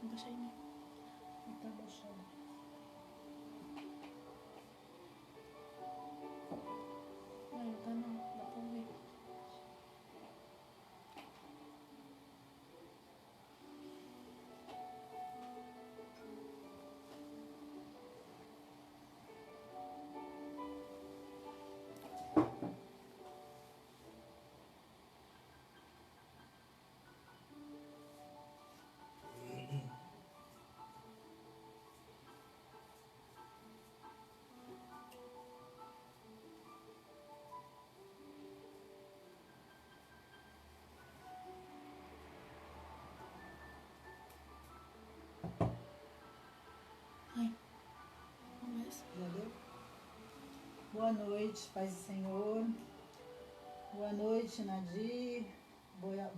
Baixa aí, né? Tá baixando. Não, tá não. Dá pra ver. Ai. Começa. Já deu? Boa noite, Paz do Senhor. Boa noite, Nadir.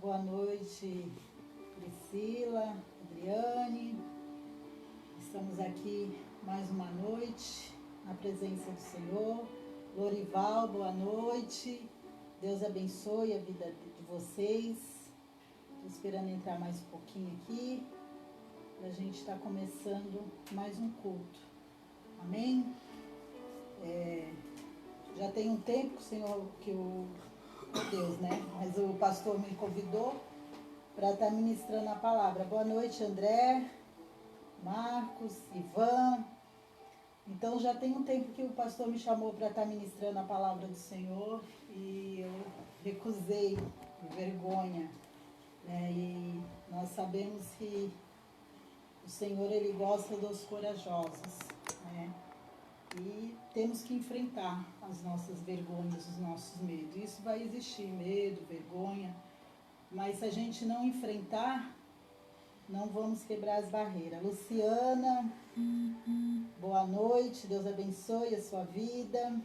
Boa noite, Priscila, Adriane. Estamos aqui mais uma noite na presença do Senhor. Lorival, boa noite. Deus abençoe a vida de vocês. Estou esperando entrar mais um pouquinho aqui. A gente está começando mais um culto. Amém? Já tem um tempo que o Senhor, Deus, né? Mas o pastor me convidou para estar ministrando a palavra. Boa noite, André, Marcos, Ivan. Então já tem um tempo que o pastor me chamou para estar ministrando a palavra do Senhor e eu recusei, por vergonha. Né? E nós sabemos que o Senhor, Ele gosta dos corajosos, né? E temos que enfrentar as nossas vergonhas, os nossos medos. Isso vai existir, medo, vergonha, mas se a gente não enfrentar, não vamos quebrar as barreiras. Luciana, boa noite, Deus abençoe a sua vida.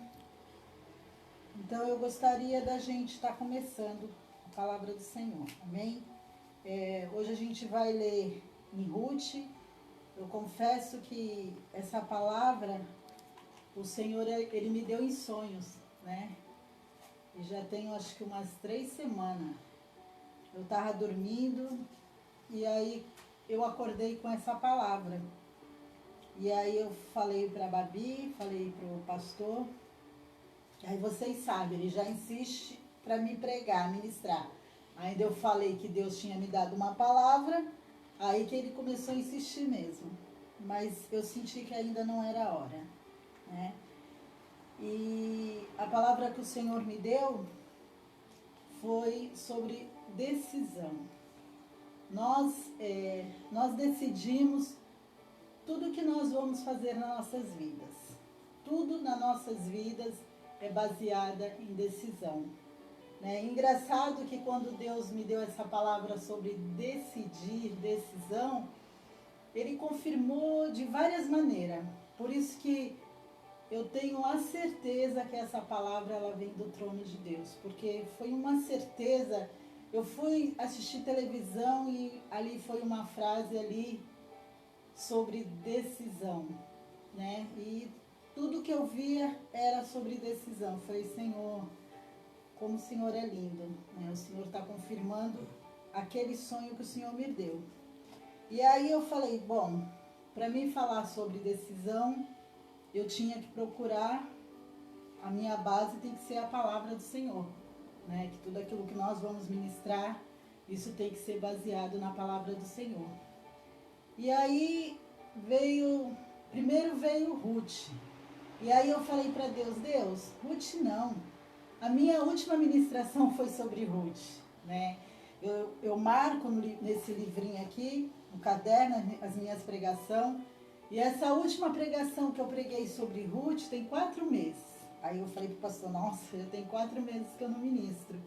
Então eu gostaria da gente estar começando a palavra do Senhor, amém? Hoje a gente vai ler em Ruth. Eu confesso que essa palavra, o Senhor, Ele me deu em sonhos, né? E já tenho acho que umas 3 semanas. Eu estava dormindo e aí eu acordei com essa palavra. E aí eu falei para a Babi, falei para o pastor. Aí vocês sabem, ele já insiste para me pregar, ministrar. Ainda eu falei que Deus tinha me dado uma palavra, aí que ele começou a insistir mesmo. Mas eu senti que ainda não era a hora, né? E a palavra que o Senhor me deu foi sobre decisão. Nós decidimos tudo que nós vamos fazer nas nossas vidas. Tudo nas nossas vidas é baseada em decisão. Né? Engraçado que quando Deus me deu essa palavra sobre decidir, decisão, Ele confirmou de várias maneiras. Por isso que eu tenho a certeza que essa palavra ela vem do trono de Deus, porque foi uma certeza. Eu fui assistir televisão e ali foi uma frase ali sobre decisão, né? E tudo que eu via era sobre decisão. Eu falei, Senhor, como o Senhor é lindo, né? O Senhor está confirmando aquele sonho que o Senhor me deu. E aí eu falei, bom, para mim falar sobre decisão, eu tinha que procurar, a minha base tem que ser a palavra do Senhor, né? Que tudo aquilo que nós vamos ministrar, isso tem que ser baseado na palavra do Senhor. E aí primeiro veio Ruth. E aí eu falei para Deus, Ruth não. A minha última ministração foi sobre Ruth, né? Eu marco nesse livrinho aqui, no caderno, as minhas pregações. E essa última pregação que eu preguei sobre Ruth tem 4 meses. Aí eu falei para o pastor, nossa, já tem 4 meses que eu não ministro.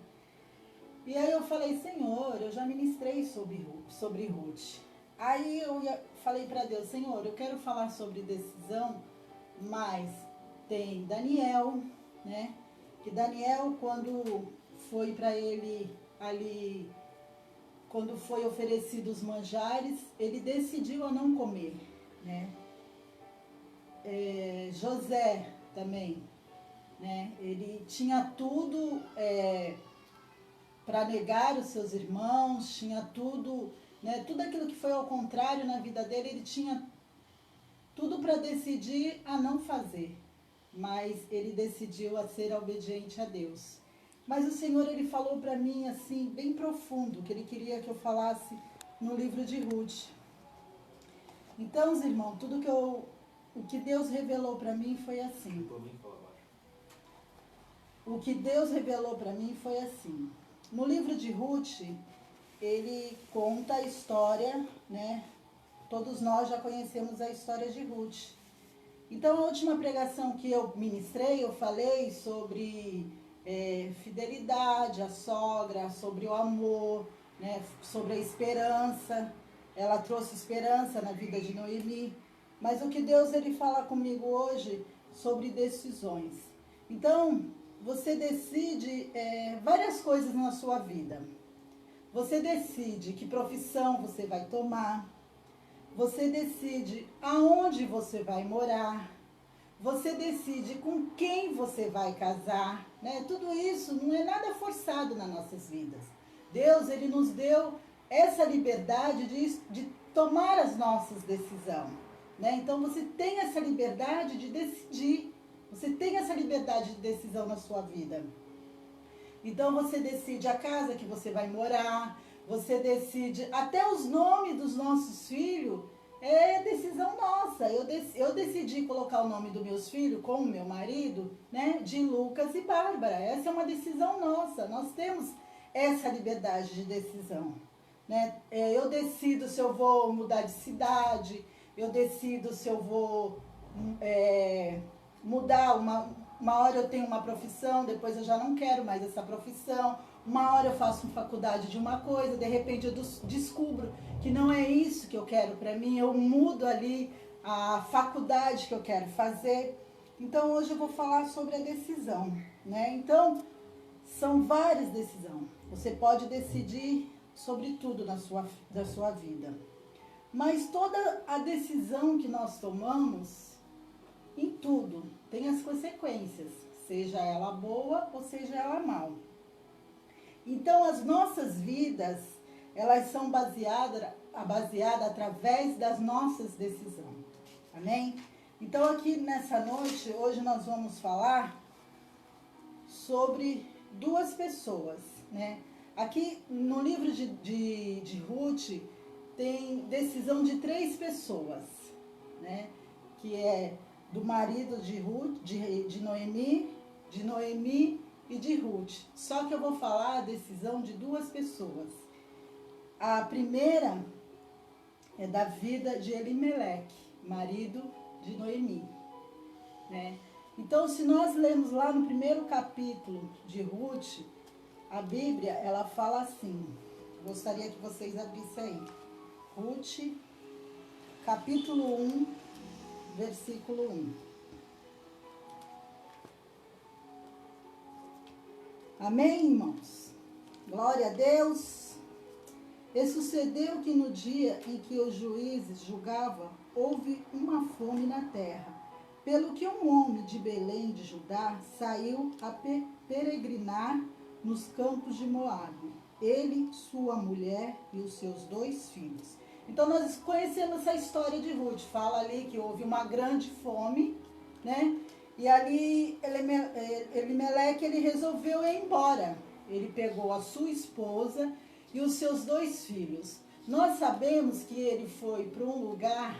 E aí eu falei, Senhor, eu já ministrei sobre Ruth. Aí falei para Deus, Senhor, eu quero falar sobre decisão, mas tem Daniel, né? Que Daniel, quando foi para ele ali, quando foi oferecido os manjares, ele decidiu a não comer, né? José também, né? Ele tinha tudo para negar os seus irmãos, tinha tudo, né? Tudo aquilo que foi ao contrário na vida dele, ele tinha tudo para decidir a não fazer, mas ele decidiu a ser obediente a Deus. Mas o Senhor, ele falou para mim assim, bem profundo, que ele queria que eu falasse no livro de Ruth. Então, irmãos, o que Deus revelou para mim foi assim. O que Deus revelou para mim foi assim. No livro de Ruth, ele conta a história, né? Todos nós já conhecemos a história de Ruth. Então, a última pregação que eu ministrei, eu falei sobre fidelidade, a sogra, sobre o amor, né? Sobre a esperança. Ela trouxe esperança na vida de Noemi. Mas o que Deus ele fala comigo hoje sobre decisões. Então, você decide várias coisas na sua vida. Você decide que profissão você vai tomar. Você decide aonde você vai morar. Você decide com quem você vai casar, né? Tudo isso não é nada forçado nas nossas vidas. Deus, ele nos deu essa liberdade de tomar as nossas decisões, né? Então você tem essa liberdade de decidir. Você tem essa liberdade de decisão na sua vida. Então você decide a casa que você vai morar, você decide até os nomes dos nossos filhos, é decisão nossa. Eu decidi colocar o nome dos meus filhos com o meu marido, né, de Lucas e Bárbara. Essa é uma decisão nossa. Nós temos essa liberdade de decisão, né? Eu decido se eu vou mudar de cidade, eu decido se eu vou mudar uma hora eu tenho uma profissão, depois eu já não quero mais essa profissão. Uma hora eu faço faculdade de uma coisa, de repente eu descubro que não é isso que eu quero para mim, eu mudo ali a faculdade que eu quero fazer. Então hoje eu vou falar sobre a decisão, né? Então, são várias decisões. Você pode decidir sobre tudo na sua vida. Mas toda a decisão que nós tomamos, em tudo, tem as consequências, seja ela boa ou seja ela mal. Então, as nossas vidas, elas são baseadas através das nossas decisões. Amém? Então, aqui nessa noite, hoje nós vamos falar sobre 2 pessoas, né? Aqui no livro de Ruth, tem decisão de 3 pessoas, né? Que é do marido de Ruth, de Noemi e de Ruth. Só que eu vou falar a decisão de 2 pessoas. A primeira é da vida de Elimeleque, marido de Noemi, né? Então, se nós lermos lá no primeiro capítulo de Ruth, a Bíblia, ela fala assim, gostaria que vocês abrissem aí. Ruth, capítulo 1, versículo 1. Amém, irmãos? Glória a Deus. E sucedeu que no dia em que os juízes julgavam, houve uma fome na terra, pelo que um homem de Belém de Judá saiu a peregrinar nos campos de Moabe, ele, sua mulher e os seus 2 filhos. Então nós conhecemos essa história de Ruth, fala ali que houve uma grande fome, né? E ali Elimeleque, ele resolveu ir embora. Ele pegou a sua esposa e os seus 2 filhos. Nós sabemos que ele foi para um lugar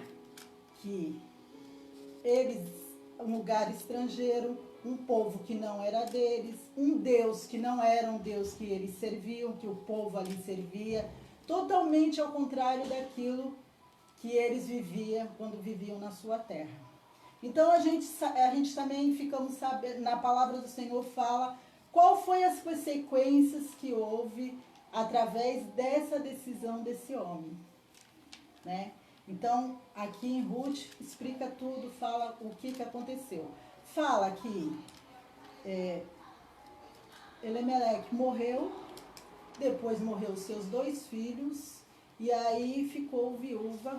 um lugar estrangeiro, um povo que não era deles, um Deus que não era um Deus que eles serviam, que o povo ali servia, totalmente ao contrário daquilo que eles viviam quando viviam na sua terra. Então a gente também ficamos sabendo, na palavra do Senhor fala qual foi as consequências que houve através dessa decisão desse homem, né? Então, aqui em Ruth, explica tudo, fala o que aconteceu. Fala que Elimeleque morreu, depois morreu seus 2 filhos, e aí ficou viúva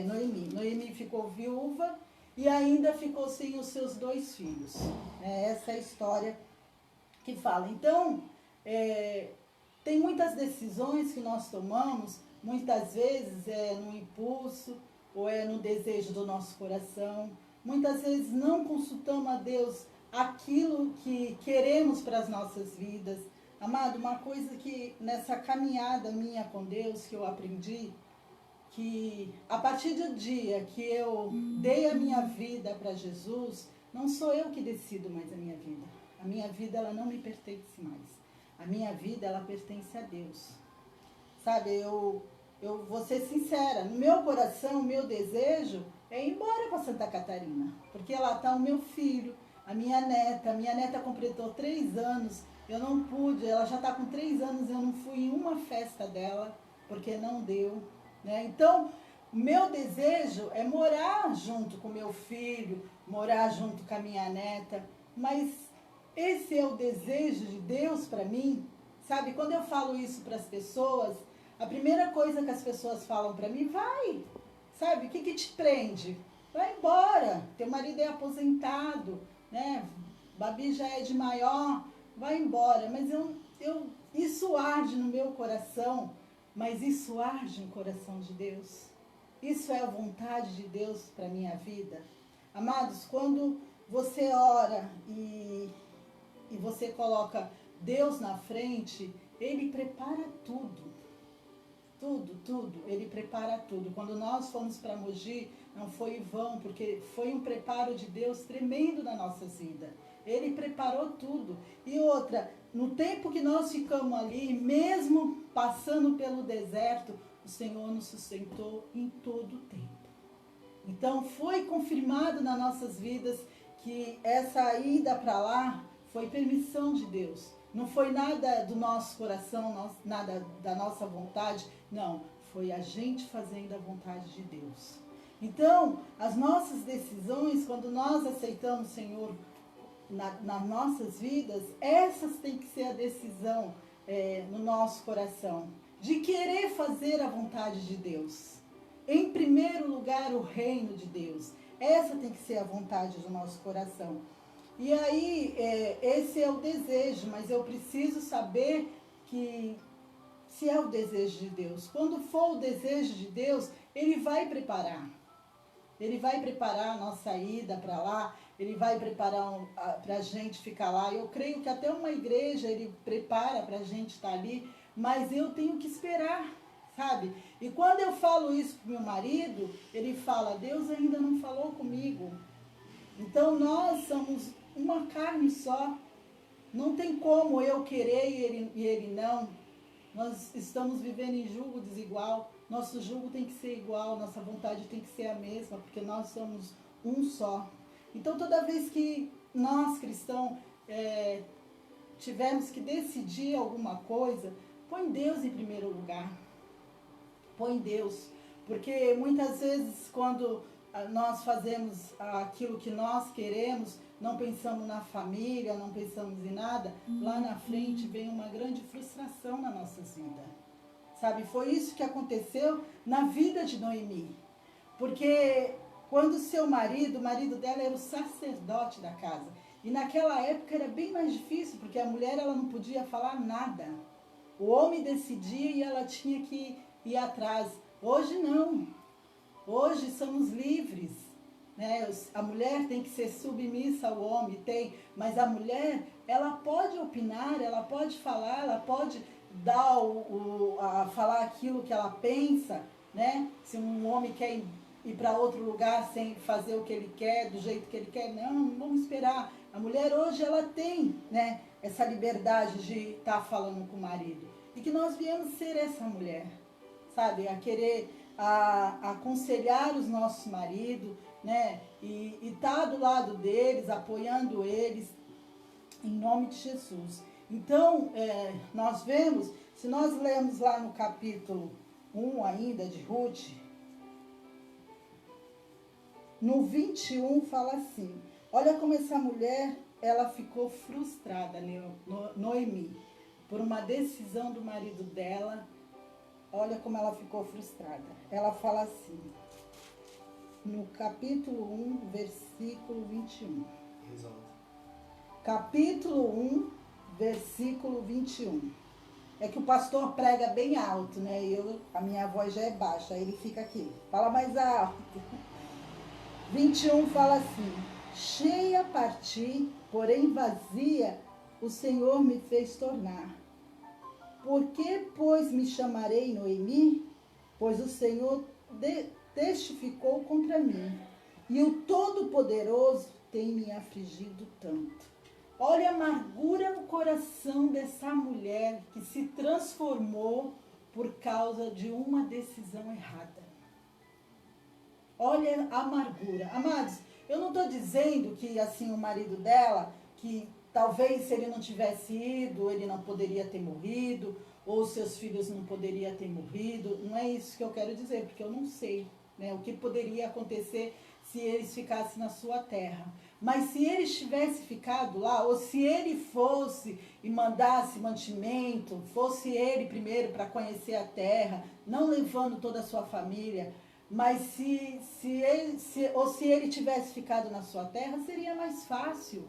Noemi. Noemi ficou viúva e ainda ficou sem os seus 2 filhos. Essa é a história que fala. Então, tem muitas decisões que nós tomamos, muitas vezes é no impulso ou é no desejo do nosso coração. Muitas vezes não consultamos a Deus aquilo que queremos para as nossas vidas. Amado, uma coisa que nessa caminhada minha com Deus que eu aprendi, que a partir do dia que eu dei a minha vida para Jesus, não sou eu que decido mais a minha vida. A minha vida, ela não me pertence mais. A minha vida, ela pertence a Deus. Sabe, eu vou ser sincera, no meu coração, o meu desejo é ir embora para Santa Catarina, porque lá está o meu filho, a minha neta completou 3 anos, eu não pude, ela já está com 3 anos, eu não fui em uma festa dela, porque não deu, né? Então, o meu desejo é morar junto com meu filho, morar junto com a minha neta, mas esse é o desejo de Deus para mim, sabe? Quando eu falo isso para as pessoas, a primeira coisa que as pessoas falam para mim, vai, sabe? O que te prende? Vai embora, teu marido é aposentado, né? Babi já é de maior, vai embora. Mas isso arde no meu coração, mas isso arde no coração de Deus. Isso é a vontade de Deus para a minha vida. Amados, quando você ora e você coloca Deus na frente, Ele prepara tudo. Tudo, Ele prepara tudo. Quando nós fomos para Mogi, não foi em vão, porque foi um preparo de Deus tremendo na nossa vida. Ele preparou tudo. E outra, no tempo que nós ficamos ali, mesmo passando pelo deserto, o Senhor nos sustentou em todo o tempo. Então foi confirmado nas nossas vidas que essa ida para lá foi permissão de Deus. Não foi nada do nosso coração, nada da nossa vontade. Não, foi a gente fazendo a vontade de Deus. Então, as nossas decisões, quando nós aceitamos o Senhor nas nossas vidas, essas têm que ser a decisão no nosso coração. De querer fazer a vontade de Deus. Em primeiro lugar, o reino de Deus. Essa tem que ser a vontade do nosso coração. E aí, esse é o desejo, mas eu preciso saber que se é o desejo de Deus. Quando for o desejo de Deus, Ele vai preparar. Ele vai preparar a nossa ida para lá, Ele vai preparar para a gente ficar lá. Eu creio que até uma igreja Ele prepara para a gente estar ali, mas eu tenho que esperar, sabe? E quando eu falo isso para o meu marido, ele fala, Deus ainda não falou comigo. Então nós somos uma carne só. Não tem como eu querer e ele não. Nós estamos vivendo em julgo desigual. Nosso julgo tem que ser igual, nossa vontade tem que ser a mesma, porque nós somos um só. Então toda vez que nós cristãos tivermos que decidir alguma coisa, põe Deus em primeiro lugar. Põe Deus. Porque muitas vezes quando nós fazemos aquilo que nós queremos, não pensamos na família, não pensamos em nada, lá na frente vem uma grande frustração na nossa vida. Sabe, foi isso que aconteceu na vida de Noemi. Porque quando o marido dela era o sacerdote da casa. E naquela época era bem mais difícil, porque a mulher ela não podia falar nada. O homem decidia e ela tinha que ir atrás. Hoje não. Hoje somos livres, né? A mulher tem que ser submissa ao homem, mas a mulher, ela pode opinar, ela pode falar, ela pode dar falar aquilo que ela pensa, né? Se um homem quer ir para outro lugar sem fazer o que ele quer, do jeito que ele quer. Não, vamos esperar. A mulher hoje, ela tem, né, essa liberdade de estar falando com o marido. E que nós viemos ser essa mulher, sabe? A querer aconselhar os nossos maridos, né? E estar do lado deles, apoiando eles, em nome de Jesus. Então, nós vemos, se nós lermos lá no capítulo 1 ainda de Ruth, no 21 fala assim, olha como essa mulher, ela ficou frustrada, Noemi, por uma decisão do marido dela. Olha como ela ficou frustrada. Ela fala assim, no capítulo 1, versículo 21. Exato. Capítulo 1, versículo 21. É que o pastor prega bem alto, né? A minha voz já é baixa, aí ele fica aqui. Fala mais alto. 21 fala assim, cheia parti, porém vazia, o Senhor me fez tornar. Por que, pois, me chamarei Noemi? Pois o Senhor testificou contra mim, e o Todo-Poderoso tem me afligido tanto. Olha a amargura no coração dessa mulher que se transformou por causa de uma decisão errada. Olha a amargura. Amados, eu não estou dizendo que assim o marido dela, que talvez se ele não tivesse ido, ele não poderia ter morrido, ou seus filhos não poderiam ter morrido. Não é isso que eu quero dizer, porque eu não sei, né, o que poderia acontecer se eles ficassem na sua terra. Mas se eles tivessem ficado lá, ou se ele fosse e mandasse mantimento, fosse ele primeiro para conhecer a terra, não levando toda a sua família, mas se ele tivesse ficado na sua terra, seria mais fácil,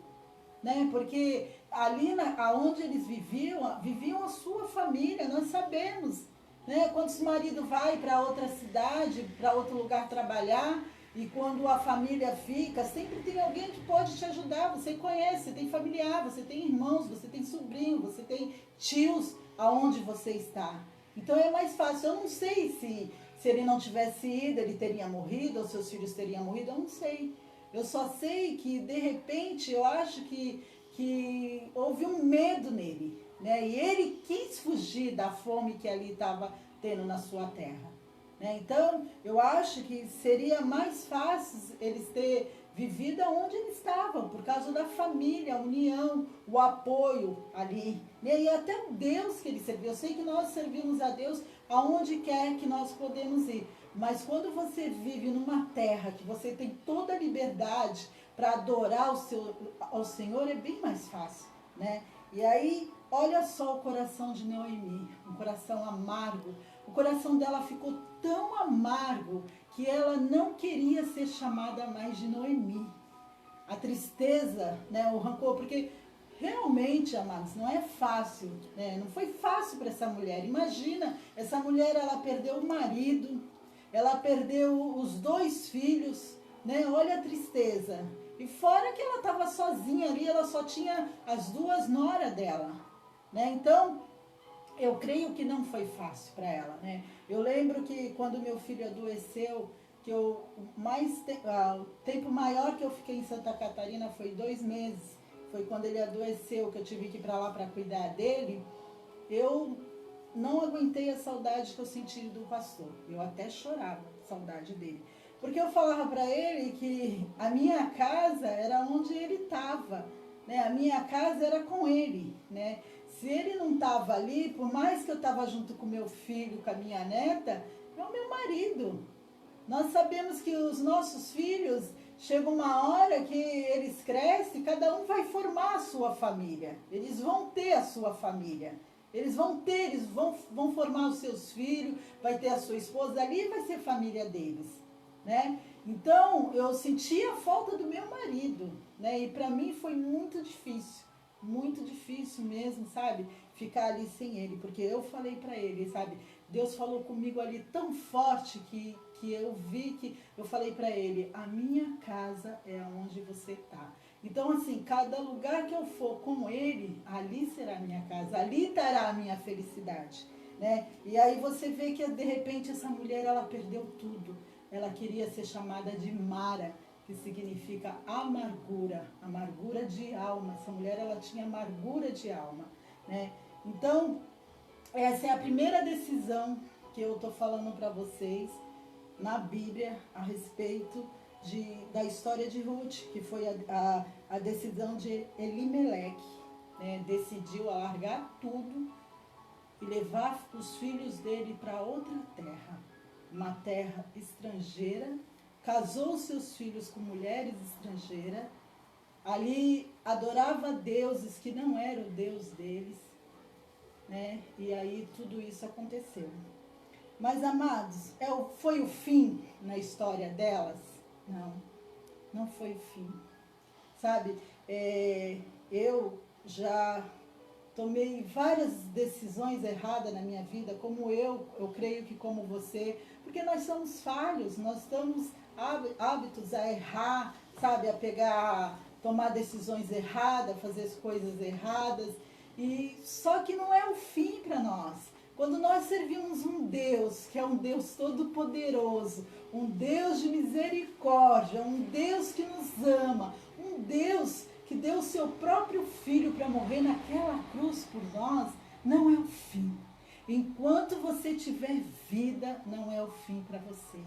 né? Porque ali aonde eles viviam a sua família, nós sabemos, né? Quando o marido vai para outra cidade, para outro lugar trabalhar, e quando a família fica, sempre tem alguém que pode te ajudar. Você conhece, você tem familiar, você tem irmãos, você tem sobrinho, você tem tios aonde você está. Então é mais fácil. Eu não sei se ele não tivesse ido, ele teria morrido, ou seus filhos teriam morrido, eu não sei. Eu só sei que, de repente, eu acho que houve um medo nele, né? E ele quis fugir da fome que ali estava tendo na sua terra. Então, eu acho que seria mais fácil eles terem vivido onde eles estavam, por causa da família, a união, o apoio ali. E até o Deus que ele serviu. Eu sei que nós servimos a Deus aonde quer que nós podemos ir. Mas quando você vive numa terra que você tem toda a liberdade para adorar ao Senhor, é bem mais fácil, né? E aí, olha só o coração de Noemi, um coração amargo. O coração dela ficou tão amargo que ela não queria ser chamada mais de Noemi. A tristeza, né, o rancor, porque realmente, amados, não é fácil, né? Não foi fácil para essa mulher. Imagina, essa mulher, ela perdeu o marido, ela perdeu os 2 filhos, né? Olha a tristeza. E fora que ela estava sozinha ali, ela só tinha as 2 noras dela, né? Então, eu creio que não foi fácil para ela, né? Eu lembro que quando meu filho adoeceu, que o tempo maior que eu fiquei em Santa Catarina foi 2 meses. Foi quando ele adoeceu, que eu tive que ir para lá para cuidar dele. Eu não aguentei a saudade que eu senti do pastor. Eu até chorava, saudade dele. Porque eu falava para ele que a minha casa era onde ele estava, né? A minha casa era com ele, né? Se ele não estava ali, por mais que eu estava junto com meu filho, com a minha neta, é o meu marido. Nós sabemos que os nossos filhos, chega uma hora que eles crescem, cada um vai formar a sua família. Eles vão ter a sua família. Eles vão formar os seus filhos, vai ter a sua esposa, ali vai ser família deles, né? Então, eu sentia a falta do meu marido, né? E para mim foi muito difícil mesmo, sabe? Ficar ali sem ele, porque eu falei para ele, sabe? Deus falou comigo ali tão forte que eu vi que eu falei para ele, a minha casa é onde você está. Então, assim, cada lugar que eu for com ele, ali será a minha casa, ali estará a minha felicidade, né? E aí você vê que, de repente, essa mulher, ela perdeu tudo. ela queria ser chamada de Mara, que significa amargura, amargura de alma. Essa mulher, ela tinha amargura de alma, né? Então, essa é a primeira decisão que eu estou falando para vocês na Bíblia a respeito da história de Ruth, que foi a decisão de Elimeleque, né? Decidiu largar tudo e levar os filhos dele para outra terra, uma terra estrangeira, casou seus filhos com mulheres estrangeiras, ali adorava deuses que não eram o Deus deles, né? E aí tudo isso aconteceu. Mas, amados, foi o fim na história delas? Não, não foi o fim. Sabe, eu já tomei várias decisões erradas na minha vida, como eu creio que como você, porque nós somos falhos, nós estamos hábitos a errar, sabe, tomar decisões erradas, fazer as coisas erradas, e só que não é o fim para nós. Quando nós servimos um Deus, que é um Deus todo-poderoso, um Deus de misericórdia, um Deus que nos ama, um Deus que deu o seu próprio filho para morrer naquela cruz por nós, não é o fim. Enquanto você tiver vida, não é o fim para você.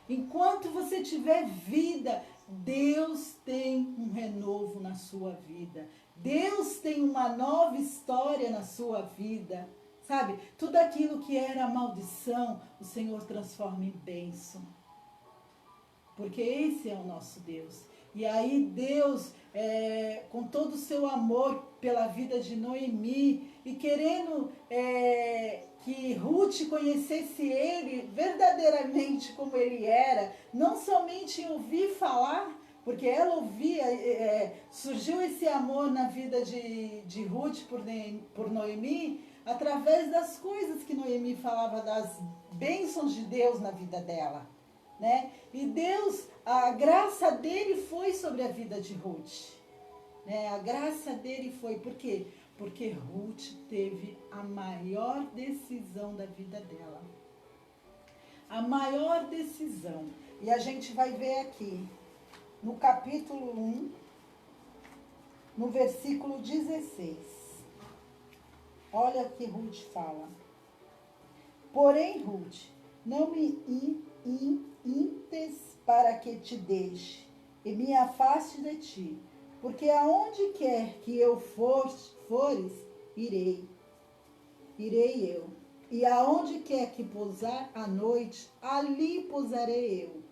Enquanto você tiver vida, Deus tem um renovo na sua vida. Deus tem uma nova história na sua vida. Sabe, tudo aquilo que era maldição, o Senhor transforma em bênção. Porque esse é o nosso Deus. E aí Deus, com todo o seu amor pela vida de Noemi, e querendo que Ruth conhecesse ele verdadeiramente como ele era, não somente ouvir falar, porque ela ouvia, surgiu esse amor na vida de Ruth por Noemi, através das coisas que Noemi falava, das bênçãos de Deus na vida dela, né? E Deus, a graça dele foi sobre a vida de Ruth, né? A graça dele foi, por quê? Porque Ruth teve a maior decisão da vida dela. A maior decisão. E a gente vai ver aqui, no capítulo 1, no versículo 16. Olha o que Ruth fala. Porém, Ruth, não me intes para que te deixe e me afaste de ti, porque aonde quer que eu fores, irei eu. E aonde quer que pousar a noite, ali pousarei eu.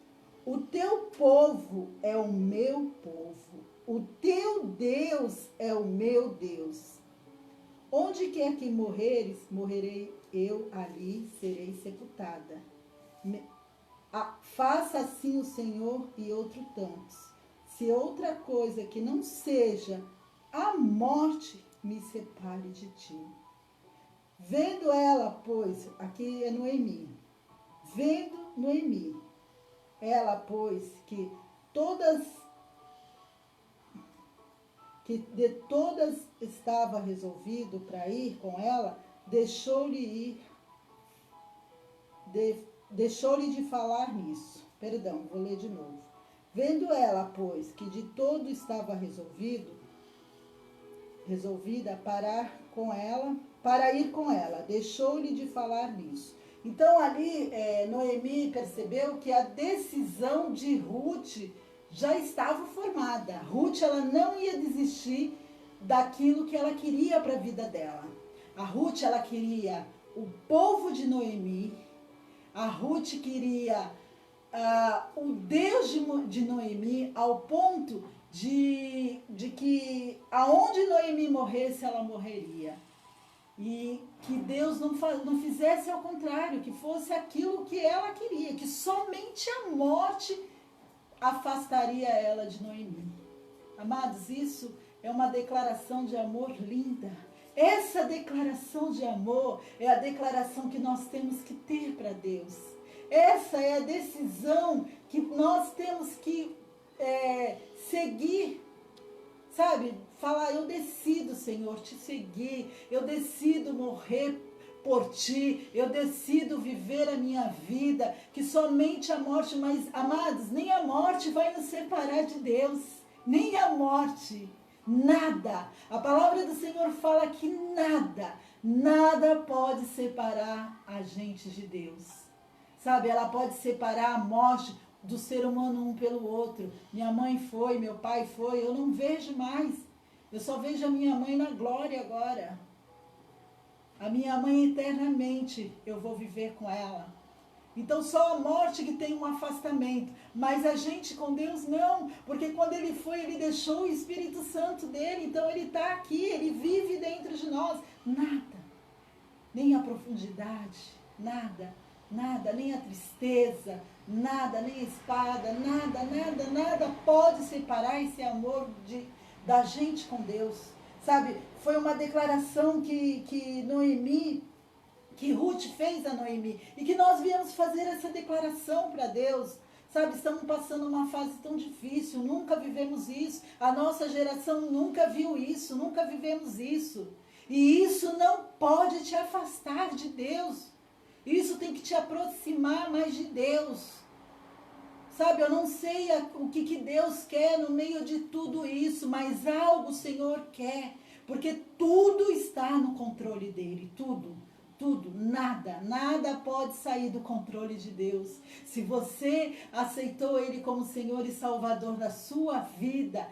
O teu povo é o meu povo, o teu Deus é o meu Deus. Onde quer que morreres, morrerei eu, ali serei sepultada. Faça assim o Senhor e outro tantos. Se outra coisa que não seja a morte me separe de ti. Vendo ela, pois, aqui é Noemi, vendo Noemi, ela, pois, que de todas estava resolvido para ir com ela, deixou-lhe de falar nisso. Perdão, vou ler de novo. Vendo ela, pois, que de todo estava resolvida para ir com ela, deixou-lhe de falar nisso. Então ali Noemi percebeu que a decisão de Ruth já estava formada. Ruth, ela não ia desistir daquilo que ela queria para a vida dela. A Ruth, ela queria o povo de Noemi. A Ruth queria o Deus de Noemi, ao ponto de que aonde Noemi morresse, ela morreria. E que Deus não fizesse ao contrário, que fosse aquilo que ela queria, que somente a morte afastaria ela de Noemi. Amados, isso é uma declaração de amor linda. Essa declaração de amor é a declaração que nós temos que ter para Deus. Essa é a decisão que nós temos que seguir. Sabe? Falar, eu decido, Senhor, te seguir. Eu decido morrer por ti, eu decido viver a minha vida, que somente a morte, mas amados, nem a morte vai nos separar de Deus, nem a morte, nada. A palavra do Senhor fala que nada pode separar a gente de Deus. Sabe, ela pode separar a morte do ser humano um pelo outro. Minha mãe foi, meu pai foi, eu não vejo mais. Eu só vejo a minha mãe na glória agora. A minha mãe eternamente eu vou viver com ela. Então só a morte que tem um afastamento. Mas a gente com Deus não. Porque quando ele foi, ele deixou o Espírito Santo dele. Então ele está aqui, ele vive dentro de nós. Nada. Nem a profundidade, nada. Nada, nem a tristeza, nada, nem a espada, nada pode separar esse amor da gente com Deus. Sabe, foi uma declaração que Noemi, que Ruth fez a Noemi, e que nós viemos fazer essa declaração para Deus. Sabe, estamos passando uma fase tão difícil, nunca vivemos isso, a nossa geração nunca viu isso, nunca vivemos isso. E isso não pode te afastar de Deus. Isso tem que te aproximar mais de Deus. Sabe, eu não sei o que Deus quer no meio de tudo isso, mas algo o Senhor quer. Porque tudo está no controle dele, tudo, nada pode sair do controle de Deus. Se você aceitou ele como Senhor e Salvador da sua vida,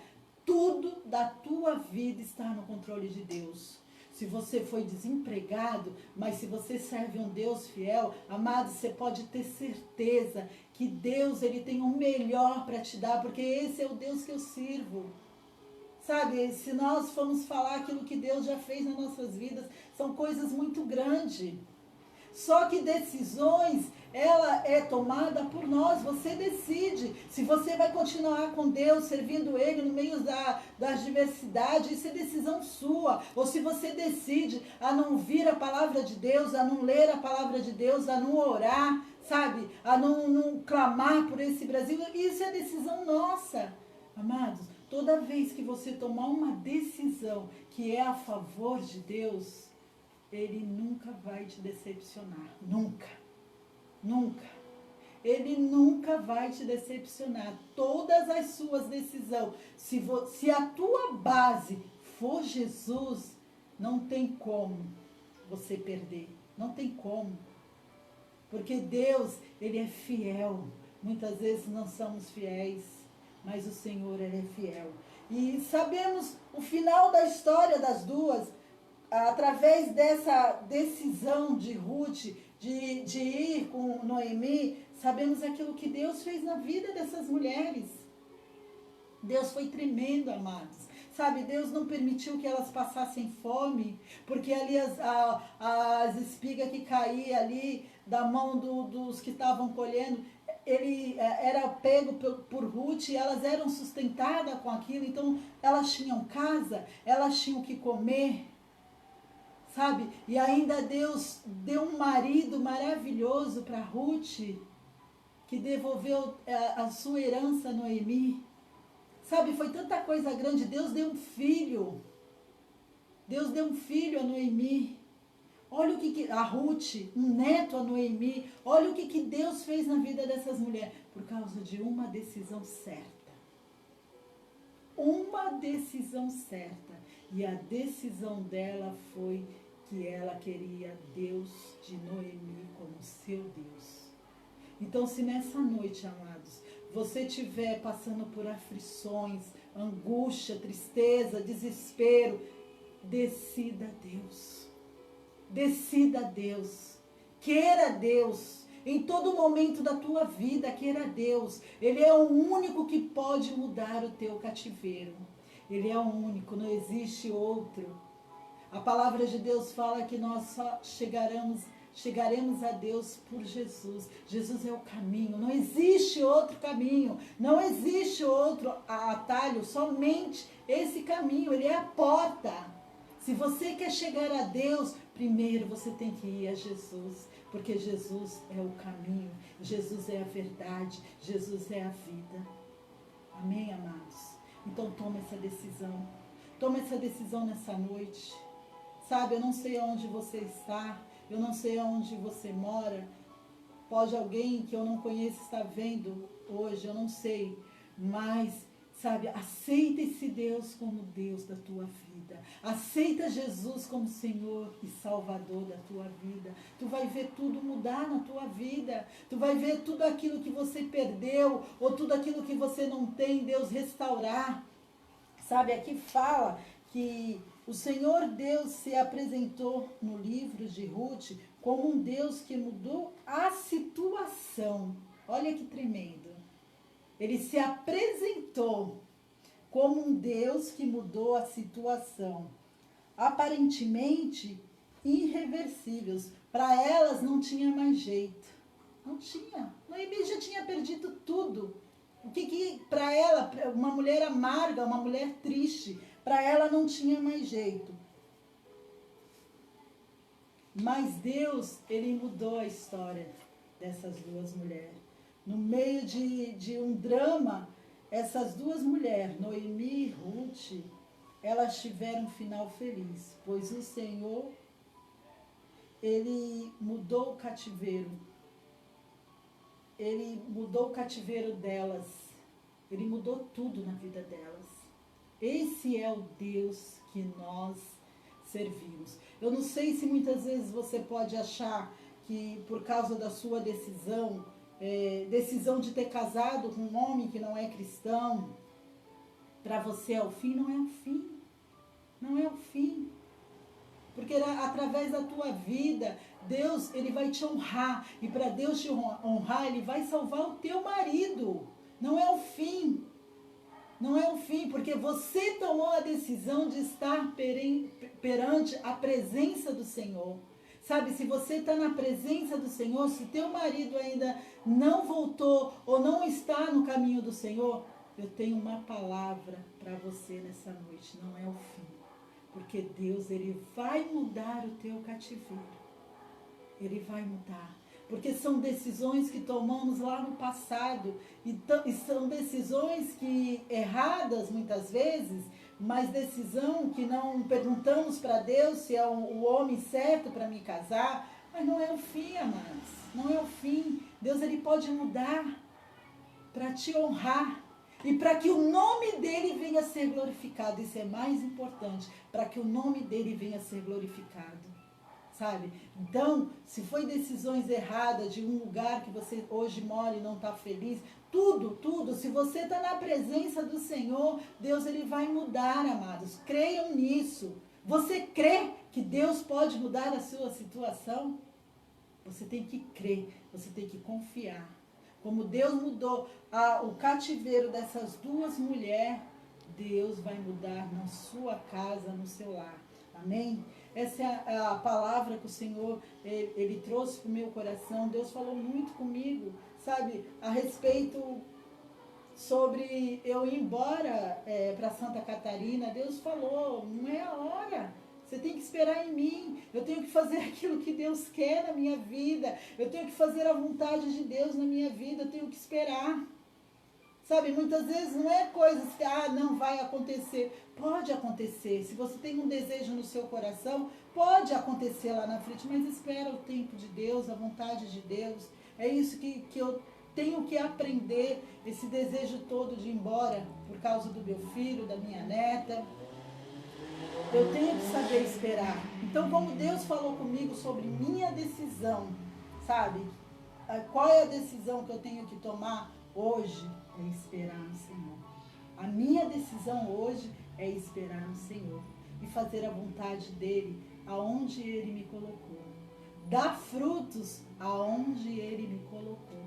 tudo da tua vida está no controle de Deus. Se você foi desempregado, mas se você serve um Deus fiel, amado, você pode ter certeza que Deus, ele tem o melhor para te dar, porque esse é o Deus que eu sirvo. Sabe, se nós formos falar aquilo que Deus já fez nas nossas vidas, são coisas muito grandes. Só que decisões, ela é tomada por nós, você decide. Se você vai continuar com Deus, servindo Ele no meio das diversidades, isso é decisão sua. Ou se você decide a não ouvir a palavra de Deus, a não ler a palavra de Deus, a não orar, sabe? A não clamar por esse Brasil, isso é decisão nossa. Amados, toda vez que você tomar uma decisão que é a favor de Deus, ele nunca vai te decepcionar. Nunca. Ele nunca vai te decepcionar. Todas as suas decisões, se a tua base for Jesus, não tem como você perder. Não tem como. Porque Deus, ele é fiel. Muitas vezes não somos fiéis, mas o Senhor, ele é fiel. E sabemos o final da história das duas, através dessa decisão de Ruth, de ir com Noemi, sabemos aquilo que Deus fez na vida dessas mulheres. Deus foi tremendo, amados. Sabe, Deus não permitiu que elas passassem fome, porque ali as espigas que caíam ali da mão dos que estavam colhendo, ele era pego por Ruth e elas eram sustentadas com aquilo, então elas tinham casa, elas tinham que comer. Sabe? E ainda Deus deu um marido maravilhoso para Ruth, que devolveu a sua herança a Noemi. Sabe? Foi tanta coisa grande. Deus deu um filho. Deus deu um filho a Noemi. Olha o que a Ruth, um neto a Noemi. Olha o que Deus fez na vida dessas mulheres. Por causa de uma decisão certa. Uma decisão certa. E a decisão dela foi que ela queria Deus de Noemi como seu Deus. Então, se nessa noite, amados, você estiver passando por aflições, angústia, tristeza, desespero, decida Deus. Decida Deus. Queira Deus. Em todo momento da tua vida, queira Deus. Ele é o único que pode mudar o teu cativeiro. Ele é o único, não existe outro. A palavra de Deus fala que nós só chegaremos a Deus por Jesus. Jesus é o caminho, não existe outro caminho, não existe outro atalho, somente esse caminho, ele é a porta. Se você quer chegar a Deus, primeiro você tem que ir a Jesus, porque Jesus é o caminho, Jesus é a verdade, Jesus é a vida. Amém, amados? Então toma essa decisão. Toma essa decisão nessa noite. Sabe, eu não sei onde você está. Eu não sei aonde você mora. Pode alguém que eu não conheço estar vendo hoje, eu não sei. Mas, sabe, aceita esse Deus como Deus da tua vida. Aceita Jesus como Senhor e Salvador da tua vida. Tu vai ver tudo mudar na tua vida. Tu vai ver tudo aquilo que você perdeu ou tudo aquilo que você não tem, Deus restaurar. Sabe, aqui fala que o Senhor Deus se apresentou no livro de Ruth como um Deus que mudou a situação. Olha que tremendo. Ele se apresentou como um Deus que mudou a situação. Aparentemente irreversíveis. Para elas não tinha mais jeito. Não tinha. Noemi já tinha perdido tudo. O que para ela, uma mulher amarga, uma mulher triste, para ela não tinha mais jeito. Mas Deus, Ele mudou a história dessas duas mulheres. No meio de um drama, essas duas mulheres, Noemi e Ruth, elas tiveram um final feliz, pois o Senhor, Ele mudou o cativeiro. Ele mudou o cativeiro delas. Ele mudou tudo na vida delas. Esse é o Deus que nós servimos. Eu não sei se muitas vezes você pode achar que por causa da sua decisão, decisão de ter casado com um homem que não é cristão, para você é o fim. Não é o fim. Não é o fim. Porque através da tua vida, Deus, Ele vai te honrar. E para Deus te honrar, Ele vai salvar o teu marido. Não é o fim. Não é o fim, porque você tomou a decisão de estar perante a presença do Senhor. Sabe, se você está na presença do Senhor, se teu marido ainda não voltou ou não está no caminho do Senhor, eu tenho uma palavra para você nessa noite. Não é o fim. Porque Deus, Ele vai mudar o teu cativeiro. Ele vai mudar. Porque são decisões que tomamos lá no passado. E são decisões que erradas muitas vezes, mas decisão que não perguntamos para Deus se é o homem certo para me casar. Mas não é o fim, amados. Não é o fim. Deus, Ele pode mudar para te honrar. E para que o nome dele venha a ser glorificado. Isso é mais importante. Para que o nome dele venha a ser glorificado. Sabe? Então, se foi decisões erradas de um lugar que você hoje mora e não está feliz, tudo, se você está na presença do Senhor, Deus, Ele vai mudar, amados. Creiam nisso. Você crê que Deus pode mudar a sua situação? Você tem que crer, você tem que confiar. Como Deus mudou o cativeiro dessas duas mulheres, Deus vai mudar na sua casa, no seu lar. Amém? Essa é a palavra que o Senhor, Ele trouxe para o meu coração. Deus falou muito comigo, sabe, a respeito sobre eu ir embora para Santa Catarina. Deus falou, não é a hora. Você tem que esperar em mim. Eu tenho que fazer aquilo que Deus quer na minha vida. Eu tenho que fazer a vontade de Deus na minha vida. Eu tenho que esperar. Sabe, muitas vezes não é coisas que, não vai acontecer. Pode acontecer. Se você tem um desejo no seu coração, pode acontecer lá na frente. Mas espera o tempo de Deus, a vontade de Deus. É isso que eu tenho que aprender. Esse desejo todo de ir embora por causa do meu filho, da minha neta. Eu tenho que saber esperar. Então, como Deus falou comigo sobre minha decisão, sabe? Qual é a decisão que eu tenho que tomar hoje? É esperar no Senhor. A minha decisão hoje é esperar no Senhor. E fazer a vontade dEle aonde Ele me colocou. Dar frutos aonde Ele me colocou.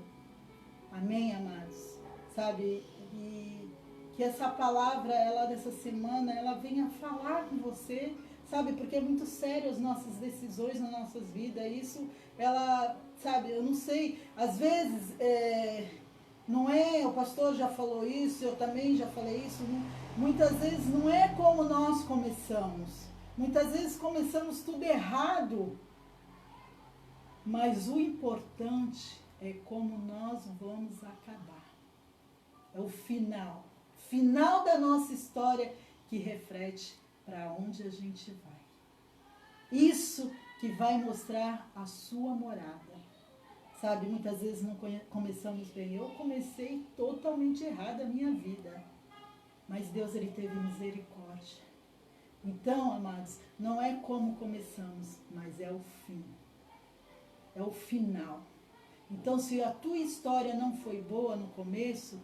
Amém, amados? Sabe? E que essa palavra, ela dessa semana, ela venha falar com você, sabe? Porque é muito sério as nossas decisões nas nossas vidas. Isso, ela, sabe, eu não sei, às vezes, não é, o pastor já falou isso, eu também já falei isso, muitas vezes não é como nós começamos. Muitas vezes começamos tudo errado. Mas o importante é como nós vamos acabar. É o final. Final da nossa história que reflete para onde a gente vai. Isso que vai mostrar a sua morada. Sabe, muitas vezes não começamos bem. Eu comecei totalmente errada a minha vida. Mas Deus, Ele teve misericórdia. Então, amados, não é como começamos, mas é o fim. É o final. Então, se a tua história não foi boa no começo,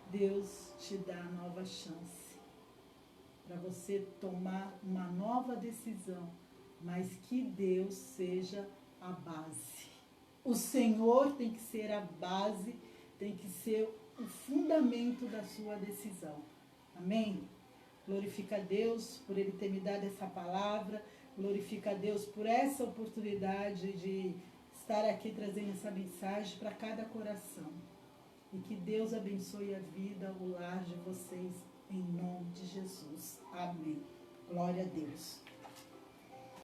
Deus te dá nova chance para você tomar uma nova decisão, mas que Deus seja a base. O Senhor tem que ser a base, tem que ser o fundamento da sua decisão. Amém? Glorifica a Deus por Ele ter me dado essa palavra. Glorifica a Deus por essa oportunidade de estar aqui trazendo essa mensagem para cada coração. E que Deus abençoe a vida, o lar de vocês, em nome de Jesus. Amém. Glória a Deus.